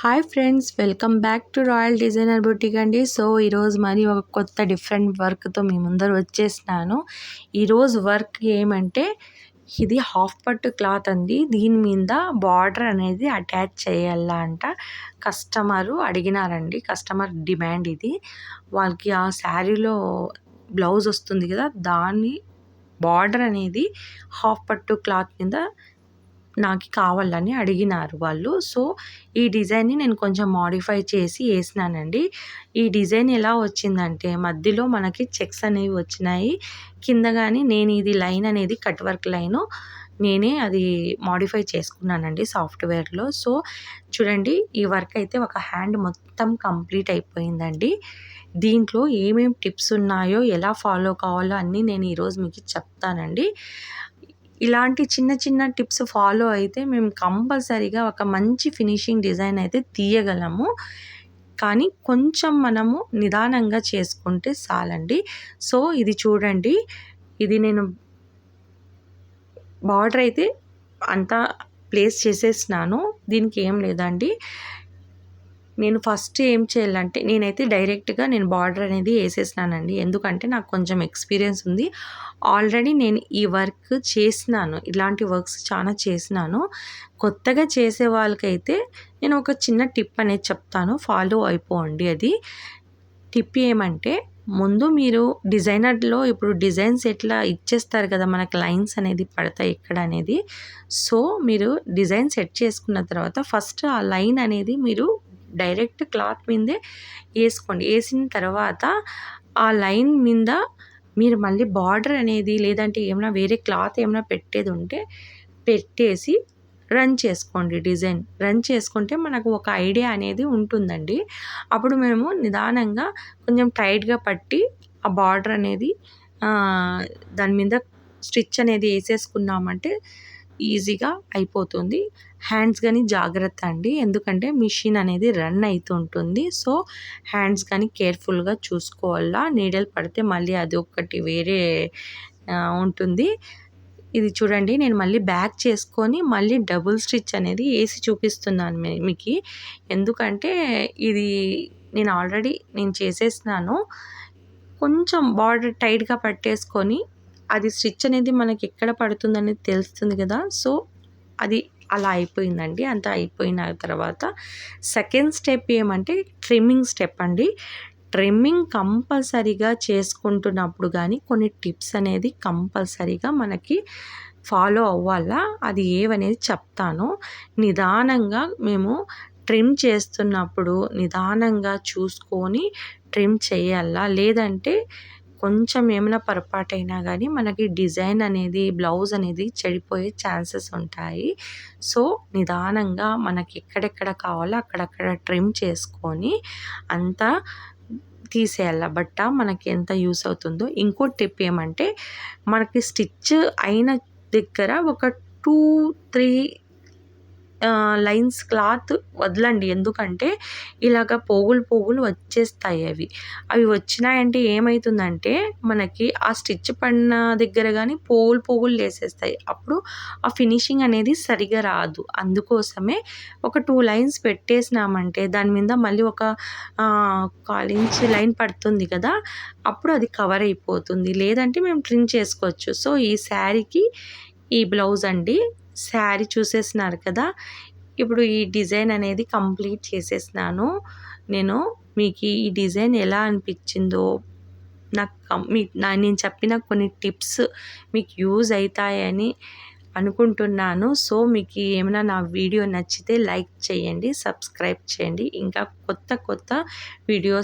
Hi friends, welcome back to royal designer boutique అండి. So ఈరోజు మరి ఒక కొత్త డిఫరెంట్ వర్క్తో మీ ముందర వచ్చేసినాను. ఈరోజు వర్క్ ఏమంటే ఇది హాఫ్ పట్టు క్లాత్ అండి. దీని మీద బార్డర్ అనేది అటాచ్ చేయాలా అంట. కస్టమరు అడిగినారండి, కస్టమర్ డిమాండ్ ఇది. వాళ్ళకి ఆ శారీలో బ్లౌజ్ వస్తుంది కదా, దాన్ని బార్డర్ అనేది హాఫ్ పట్టు క్లాత్ మీద నాకు కావాలని అడిగినారు వాళ్ళు. సో ఈ డిజైన్ని నేను కొంచెం మోడిఫై చేసి వేసినానండి. ఈ డిజైన్ ఎలా వచ్చిందంటే మధ్యలో మనకి చెక్స్ అనేవి వచ్చినాయి. కింద కానీ నేను ఇది లైన్ అనేది కట్ వర్క్ లైను నేనే అది మోడిఫై చేసుకున్నానండి సాఫ్ట్వేర్లో. సో చూడండి, ఈ వర్క్ అయితే ఒక హ్యాండ్ మొత్తం కంప్లీట్ అయిపోయిందండి. దీంట్లో ఏమేమి టిప్స్ ఉన్నాయో, ఎలా ఫాలో కావాలో అన్నీ నేను ఈరోజు మీకు చెప్తానండి. ఇలాంటి చిన్న చిన్న టిప్స్ ఫాలో అయితే మేము కంపల్సరీగా ఒక మంచి ఫినిషింగ్ డిజైన్ అయితే తీయగలము. కానీ కొంచెం మనము నిదానంగా చేసుకుంటే చాలండి. సో ఇది చూడండి, ఇది నేను బార్డర్ అయితే అంతా ప్లేస్ చేసేసినాను. దీనికి ఏం లేదండి, నేను ఫస్ట్ ఏం చేయాలంటే నేనైతే డైరెక్ట్గా బార్డర్ అనేది వేసేసినానండి. ఎందుకంటే నాకు కొంచెం ఎక్స్పీరియన్స్ ఉంది. ఆల్రెడీ నేను ఈ వర్క్ చేసినాను, ఇలాంటి వర్క్స్ చాలా చేసినాను. కొత్తగా చేసే వాళ్ళకైతే నేను ఒక చిన్న టిప్ అనేది చెప్తాను, ఫాలో అయిపోండి. అది టిప్ ఏమంటే, ముందు మీరు డిజైనర్లో ఇప్పుడు డిజైన్స్ ఎట్లా ఇచ్చేస్తారు కదా, మనకు లైన్స్ అనేది పడతాయి ఇక్కడ అనేది. సో మీరు డిజైన్ సెట్ చేసుకున్న తర్వాత ఫస్ట్ ఆ లైన్ అనేది మీరు డైరెక్ట్ క్లాత్ మీదే వేసుకోండి. వేసిన తర్వాత ఆ లైన్ మీద మీరు మళ్ళీ బార్డర్ అనేది లేదంటే ఏమైనా వేరే క్లాత్ ఏమైనా పెట్టేది ఉంటే పెట్టేసి రన్ చేసుకోండి. డిజైన్ రన్ చేసుకుంటే మనకు ఒక ఐడియా అనేది ఉంటుందండి. అప్పుడు మేము నిదానంగా కొంచెం టైట్గా పట్టి ఆ బార్డర్ అనేది దాని మీద స్టిచ్ అనేది వేసేసుకున్నామంటే ఈజీగా అయిపోతుంది. హ్యాండ్స్ కానీ జాగ్రత్త అండి, ఎందుకంటే మిషన్ అనేది రన్ అవుతుంటుంది. సో హ్యాండ్స్ కానీ కేర్ఫుల్గా చూసుకోవాలా. నీడల్ పడితే మళ్ళీ అది ఒకటి వేరే ఉంటుంది. ఇది చూడండి, నేను మళ్ళీ బ్యాక్ చేసుకొని మళ్ళీ డబుల్ స్టిచ్ అనేది వేసి చూపిస్తున్నాను మీకు. ఎందుకంటే ఇది నేను ఆల్రెడీ చేసేసినాను. కొంచెం బార్డర్ టైట్గా పట్టేసుకొని అది స్టిచ్ అనేది మనకి ఎక్కడ పడుతుందనేది తెలుస్తుంది కదా. సో అది అలా అయిపోయిందండి. అంతా అయిపోయిన తర్వాత సెకండ్ స్టెప్ ఏమంటే ట్రిమ్మింగ్ స్టెప్ అండి. ట్రిమ్మింగ్ కంపల్సరీగా చేసుకుంటున్నప్పుడు కానీ కొన్ని టిప్స్ అనేది కంపల్సరీగా మనకి ఫాలో అవ్వాలా. అది ఏవనేది చెప్తాను. నిదానంగా మేము ట్రిమ్ చేస్తున్నప్పుడు నిదానంగా చూసుకొని ట్రిమ్ చేయాలా, లేదంటే కొంచెం ఏమైనా పొరపాటైనా కానీ మనకి డిజైన్ అనేది బ్లౌజ్ అనేది చెడిపోయే ఛాన్సెస్ ఉంటాయి. సో నిదానంగా మనకి ఎక్కడెక్కడ కావాలో అక్కడక్కడ ట్రిమ్ చేసుకొని అంతా తీసేయాల బట్ట మనకి ఎంత యూస్ అవుతుందో. ఇంకో టిప్ ఏమంటే, మనకి స్టిచ్ అయిన దగ్గర ఒక 2-3 లైన్స్ క్లాత్ వదలండి. ఎందుకంటే ఇలాగ పోగులు వచ్చేస్తాయి. అవి వచ్చినాయంటే ఏమవుతుందంటే మనకి ఆ స్టిచ్ పడిన దగ్గర కానీ పోగులు వేసేస్తాయి. అప్పుడు ఆ ఫినిషింగ్ అనేది సరిగా రాదు. అందుకోసమే ఒక 2 లైన్స్ పెట్టేసినామంటే దాని మీద మళ్ళీ ఒక 1/4 ఇంచ్ లైన్ పడుతుంది కదా, అప్పుడు అది కవర్ అయిపోతుంది. లేదంటే మేము ట్రిమ్ చేసుకోవచ్చు. సో ఈ శారీకి ఈ బ్లౌజ్ అండి. శారీ చూసేసినారు కదా, ఇప్పుడు ఈ డిజైన్ అనేది కంప్లీట్ చేసేసినాను నేను. మీకు ఈ డిజైన్ ఎలా అనిపించిందో నేను చెప్పిన కొన్ని టిప్స్ మీకు యూజ్ అవుతాయని అనుకుంటున్నాను. సో మీకు ఏమైనా నా వీడియో నచ్చితే లైక్ చేయండి, సబ్స్క్రైబ్ చేయండి. ఇంకా కొత్త వీడియోస్